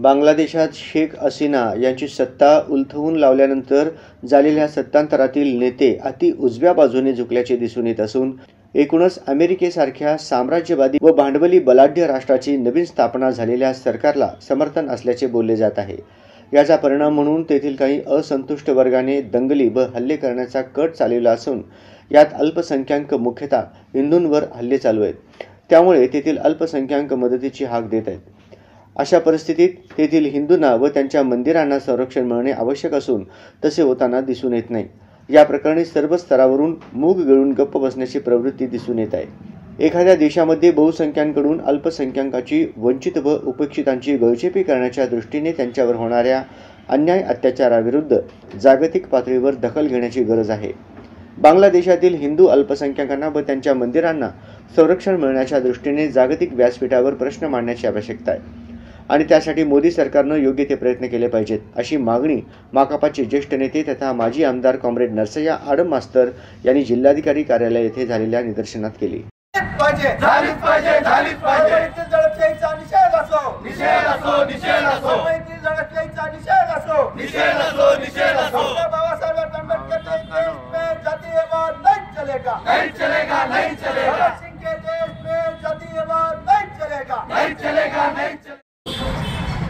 बांगलादेशात शेख हसीना यांची सत्ता उलथवून लावल्यानंतर झालेल्या सत्तांतरातील नेते अति उजव्या बाजूने झुकल्याचे दिसून येत असून एकूणच अमेरिकेसारख्या साम्राज्यवादी व भांडवली बलाढ्य राष्ट्राची नवीन स्थापना झालेल्या सरकारला समर्थन असल्याचे बोलले जात आहे। याचा परिणाम म्हणून तेथील काही असंतुष्ट वर्गाने दंगली व हल्ले करण्याचा कट चालवला असून यात अल्पसंख्याक मुख्यतः हिंदूंवर हल्ले चालू आहेत। त्यामुळे तेथील अल्पसंख्याक मदतीची हाक देत आहेत। अशा परिस्थितीत तेथील हिंदूंना व त्यांच्या मंदिरांना संरक्षण मिळणे आवश्यक असून तसे होताना दिसून येत नाही। या प्रकरणी सर्व स्तरावरून मूग गिळून गप्प बसण्याची प्रवृत्ती दिसून येत आहे। एखाद्या देशामध्ये बहुसंख्यांकडून अल्पसंख्याकांची वंचित व उपेक्षितांची गळचेपी करण्याच्या दृष्टीने त्यांच्यावर होणाऱ्या अन्याय अत्याचाराविरुद्ध जागतिक पातळीवर दखल घेण्याची गरज आहे। बांगलादेशातील हिंदू अल्पसंख्याकांना व त्यांच्या मंदिरांना संरक्षण मिळण्याच्या दृष्टीने जागतिक व्यासपीठावर प्रश्न मांडण्याची आवश्यकता आहे आणि त्यासाठी मोदी सरकारने योग्य ते प्रयत्न केले पाहिजेत, अशी मागणी माकपाचे ज्येष्ठ नेते तथा माजी आमदार कॉम्रेड नरसय्या आडम मास्तर यांनी जिल्हाधिकारी कार्यालय येथे झालेल्या निदर्शनात केली।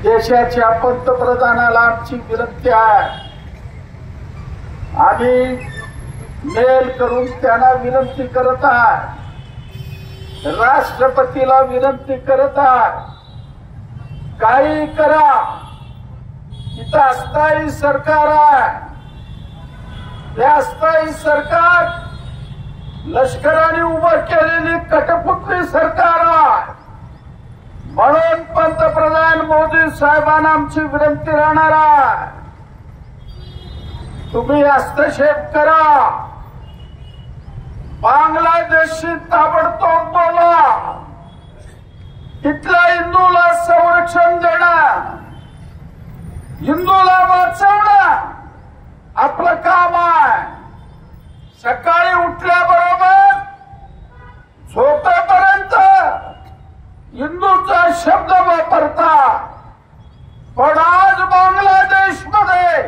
देशाच्या पंतप्रधानाला आमची विनंती आहे, आम्ही मेल करून त्यांना विनंती करत आहे, राष्ट्रपतीला विनंती करत आहे, काही करा, इथं अस्थायी सरकार आहे, त्या अस्थायी सरकार लष्कराने उभं केलेली कटपुतली सरकार आहे। म्हणून पंतप्रधान मोदी साहेबांना आमची विनंती राहणार आहे, तुम्ही हस्तक्षेप करा, बांगलादेशशी ताबडतोब बोला, तिथल्या हिंदूला संरक्षण देणं, हिंदूला वाचवणं आपलं काम आहे। सकाळी उठल्याबरोबर झोपेपर्यंत हिंदूचा शब्द वापरता, पण आज बांगलादेश मध्ये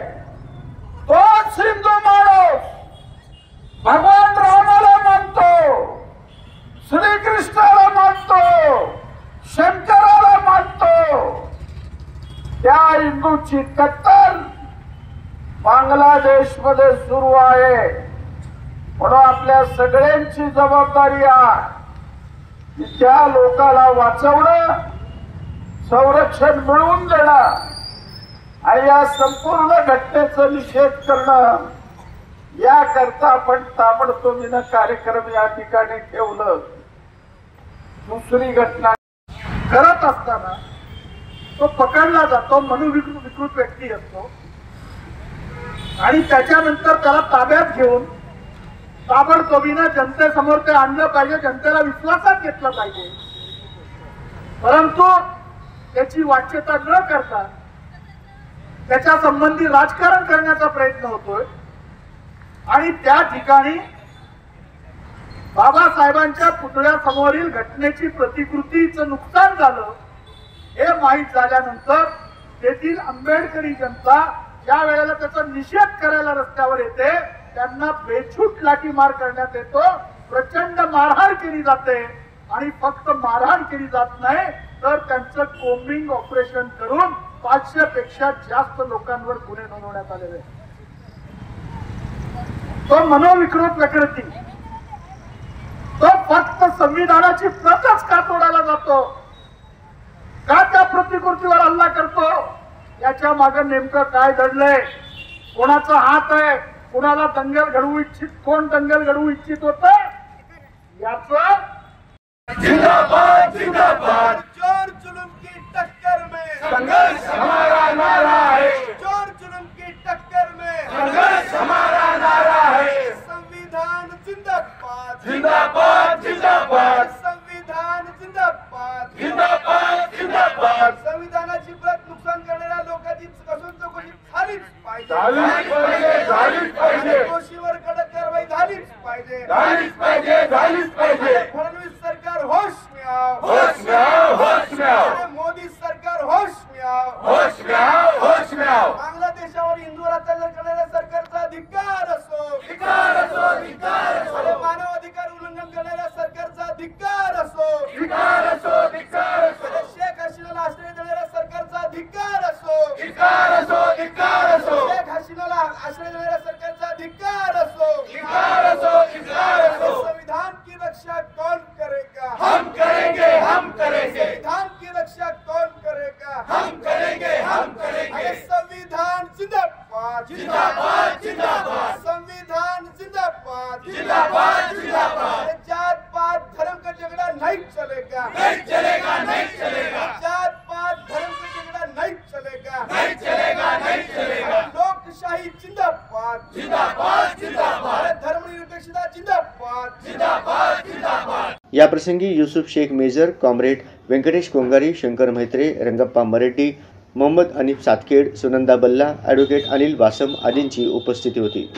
तोच हिंदू माणूस भगवान रामाला मानतो, श्रीकृष्णाला मानतो, शंकराला मानतो, त्या हिंदूची कत्तल बांगलादेश मध्ये सुरू आहे। म्हणून आपल्या सगळ्यांची जबाबदारी आहे की त्या लोकाला वाचवणं, संरक्षण मिळवून देणं आणि या संपूर्ण घटनेचा निषेध करणं, याकरता आपण ताबडतोबीनं कार्यक्रम या ठिकाणी ठेवलं। दुसरी घटना करत असताना तो पकडला जातो, मनोविकृत व्यक्ती असतो आणि त्याच्यानंतर त्याला ताब्यात घेऊन ताबडतोबीनं जनतेसमोर ते आणलं पाहिजे, जनतेला विश्वासात घेतलं पाहिजे। परंतु त्याची वाच्यता न करता त्याच्या संबंधी राजकारण करण्याचा प्रयत्न होतोय आणि त्या ठिकाणी बाबासाहेबांच्या पुतळ्यासमोरील घटनेची प्रतिकृतीचं नुकसान झालं हे माहीत झाल्यानंतर तेथील आंबेडकरी जनता ज्या वेळेला त्याचा निषेध करायला रस्त्यावर येते त्यांना बेछूट लाठीमार करण्यात येतो, प्रचंड मारहाण केली जाते आणि फक्त मारहाण केली जात नाही तर त्यांचं कोम्बिंग ऑपरेशन करून 500 पेक्षा जास्त लोकांवर गुन्हे नोंदवण्यात आलेले। तो मनोविकृत व्यक्ती तो फक्त संविधानाची प्रतच का तोडायला जातो, का त्या प्रतिकृतीवर हल्ला करतो, याच्या मागे नेमकं काय दडलंय, कोणाचा हात आहे, कोणाला दंगल घडवू इच्छित, कोण दंगल घडवू इच्छित होत, याचं जिंदाबाद जिंदाबाद, चोर जुल्म की टक्कर में संघर्ष हमारा नारा है, चोर जुल्म की टक्कर में संघर्ष हमारा नारा है। संविधान जिंदाबाद जिंदाबाद जिंदाबाद, संविधान जिंदाबाद जिंदाबाद जिंदाबाद, संविधानाची प्रत नुकसान करणाऱ्या लोकांची कसून चौकशी झालीच पाहिजे, दोषीवर कडक कारवाई झालीच पाहिजे। धिक्कार असो, धिक्कार असो, धिक्कार असो. शेख हसीनाला आश्रय देणाऱ्या सरकारचा धिक्कार असो, धिक्कार असो, धिक्कार असो. शेख हसीनाला आश्रय देणाऱ्या सरकारचा धिक्कार असो, धिक्कार असो, धिक्कार असो. संविधान की रक्षा कौन करेगा? हम करेंगे, हम करेंगे. संविधान की रक्षा कौन करेगा? हम करेंगे, हम करेंगे. संविधान जिंदाबाद, जिंदाबाद, जिंदाबाद. संविधान जिंदाबाद, जिंदाबाद, जिंदाबाद. जात पात धर्म का झगड़ा नहीं चलेगा, नहीं चलेगा, नहीं चलेगा. जात पात धर्म का झगड़ा नहीं चलेगा, नहीं चलेगा, नहीं चलेगा. लोकशाही जिंदाबाद, जिंदाबाद, जिंदाबाद. धर्मनिरपेक्षता जिंदाबाद, जिंदाबाद, जिंदाबाद. याप्रसंगी युसुफ शेख मेजर, कॉम्रेड व्यंकटेश कोंगारी, शंकर म्हेत्रे, रंगप्पा मरेड्डी, मोहम्मद अनिफ सातखेड, सुनंदा बल्ला, ॲडव्होकेट अनिल वासम आदींची उपस्थिती होती.